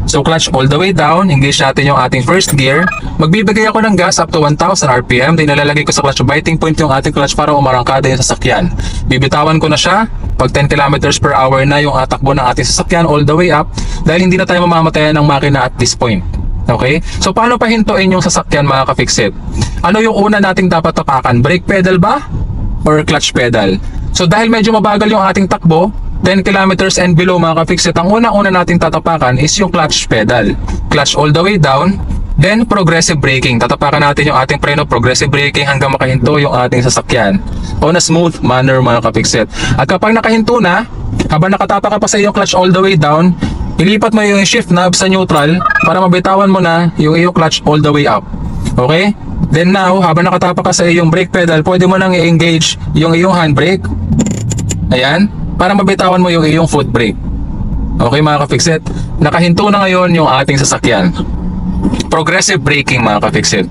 So clutch all the way down, engage natin yung ating first gear. Magbibigay ako ng gas up to 1000 RPM, then nalalagay ko sa clutch biting point yung ating clutch para umarangkada yung sasakyan. Bibitawan ko na siya, pag 10 kilometers per hour na yung atakbo ng ating sasakyan all the way up, dahil hindi na tayo mamamatayan ng makina at this point. Okay? So paano pahintuin yung sasakyan mga ka-fixit? Ano yung una nating dapat tapakan? Brake pedal ba? Or clutch pedal? So dahil medyo mabagal yung ating takbo, 10 kilometers and below mga ka-fixit, ang una-una nating tatapakan is yung clutch pedal. Clutch all the way down, then progressive braking. Tatapakan natin yung ating preno, progressive braking hanggang makahinto yung ating sasakyan on a smooth manner mga ka-fixit. At kapag nakahinto na, habang nakatapak ka pa sa iyong clutch all the way down, ilipat mo yung shift knob sa neutral para mabitawan mo na yung iyong clutch all the way up. Okay? Then now, habang nakatapak ka sa iyong brake pedal, pwede mo nang i-engage yung iyong handbrake. Ayan, para mabitawan mo yung iyong foot brake. Okay mga ka-fixit? Nakahinto na ngayon yung ating sasakyan. Progressive braking mga ka-fixit.